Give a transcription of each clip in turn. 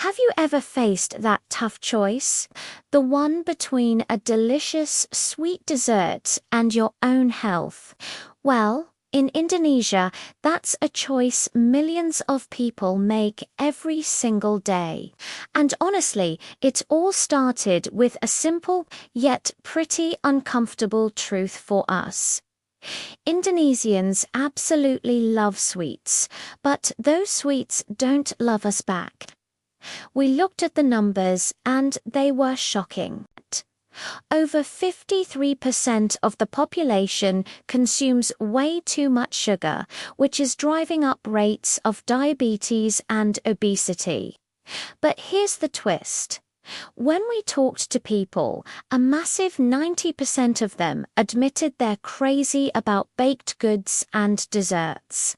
Have you ever faced that tough choice? The one between a delicious sweet dessert and your own health? Well, in Indonesia, that's a choice millions of people make every single day. And honestly, it all started with a simple yet pretty uncomfortable truth for us. Indonesians absolutely love sweets, but those sweets don't love us back. We looked at the numbers and they were shocking. Over 53% of the population consumes way too much sugar, which is driving up rates of diabetes and obesity. But here's the twist. When we talked to people, a massive 90% of them admitted they're crazy about baked goods and desserts.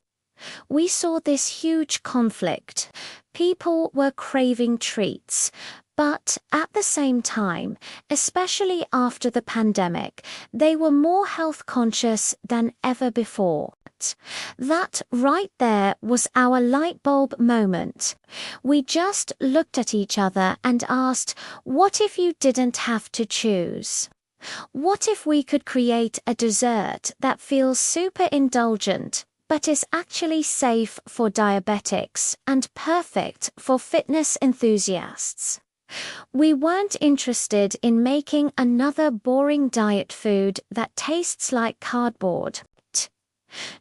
We saw this huge conflict. People were craving treats, but at the same time, especially after the pandemic, they were more health conscious than ever before. That right there was our light bulb moment. We just looked at each other and asked, what if you didn't have to choose? What if we could create a dessert that feels super indulgent, but is actually safe for diabetics and perfect for fitness enthusiasts? We weren't interested in making another boring diet food that tastes like cardboard.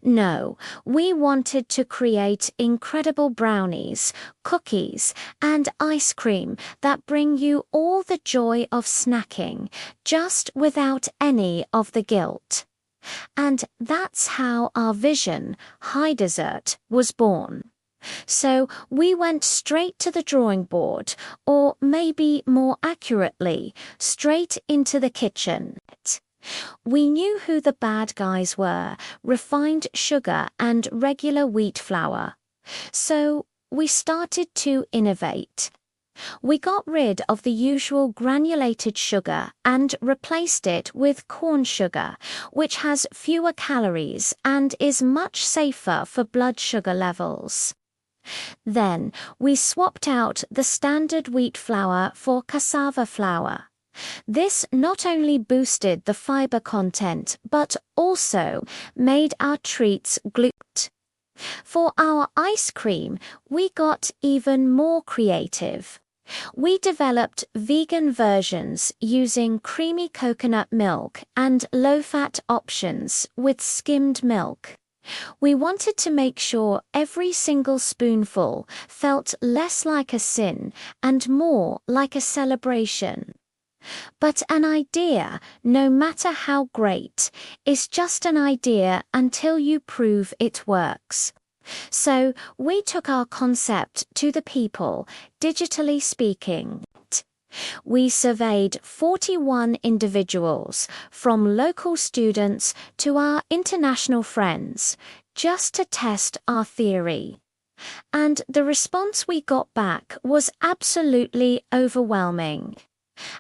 No, we wanted to create incredible brownies, cookies, and ice cream that bring you all the joy of snacking, just without any of the guilt. And that's how our vision, HyDessert, was born. So we went straight to the drawing board, or maybe more accurately, straight into the kitchen. We knew who the bad guys were, refined sugar and regular wheat flour. So we started to innovate. We got rid of the usual granulated sugar and replaced it with corn sugar, which has fewer calories and is much safer for blood sugar levels. Then we swapped out the standard wheat flour for cassava flour. This not only boosted the fiber content, but also made our treats gluten. For our ice cream, we got even more creative. We developed vegan versions using creamy coconut milk and low-fat options with skimmed milk. We wanted to make sure every single spoonful felt less like a sin and more like a celebration. But an idea, no matter how great, is just an idea until you prove it works. So we took our concept to the people, digitally speaking. We surveyed 41 individuals, from local students to our international friends, just to test our theory. And the response we got back was absolutely overwhelming.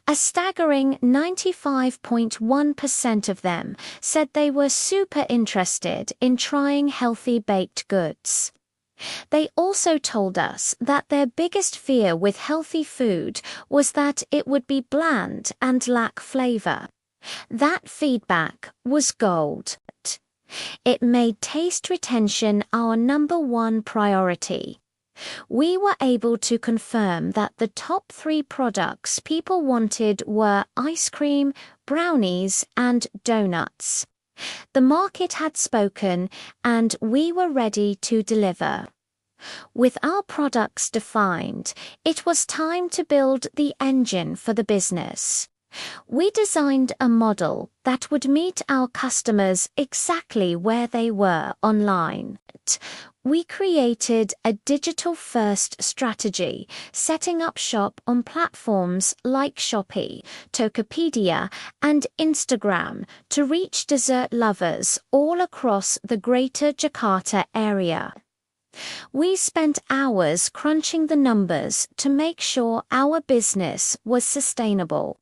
A staggering 95.1% of them said they were super interested in trying healthy baked goods. They also told us that their biggest fear with healthy food was that it would be bland and lack flavor. That feedback was gold. It made taste retention our #1 priority. We were able to confirm that the top 3 products people wanted were ice cream, brownies, and donuts. The market had spoken, and we were ready to deliver. With our products defined, it was time to build the engine for the business. We designed a model that would meet our customers exactly where they were online. We created a digital-first strategy, setting up shop on platforms like Shopee, Tokopedia, and Instagram to reach dessert lovers all across the Greater Jakarta area. We spent hours crunching the numbers to make sure our business was sustainable.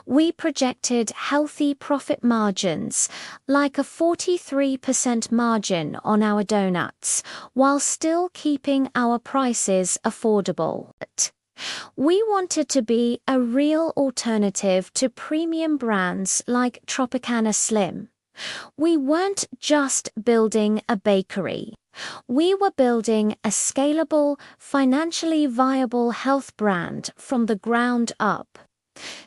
We projected healthy profit margins, like a 43% margin on our donuts, while still keeping our prices affordable. We wanted to be a real alternative to premium brands like Tropicana Slim. We weren't just building a bakery. We were building a scalable, financially viable health brand from the ground up.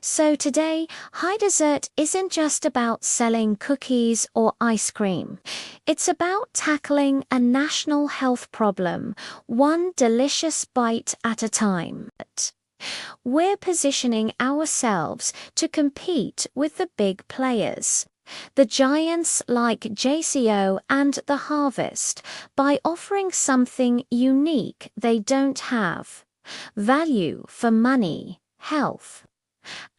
So today, HyDessert isn't just about selling cookies or ice cream. It's about tackling a national health problem, one delicious bite at a time. We're positioning ourselves to compete with the big players, the giants like JCO and The Harvest, by offering something unique they don't have: value for money, health.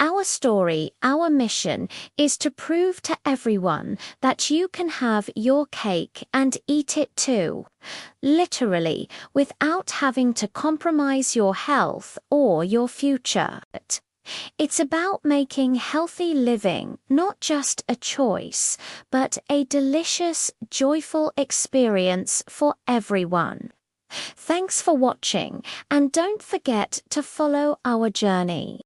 Our story, our mission, is to prove to everyone that you can have your cake and eat it too, literally, without having to compromise your health or your future. It's about making healthy living not just a choice, but a delicious, joyful experience for everyone. Thanks for watching, and don't forget to follow our journey.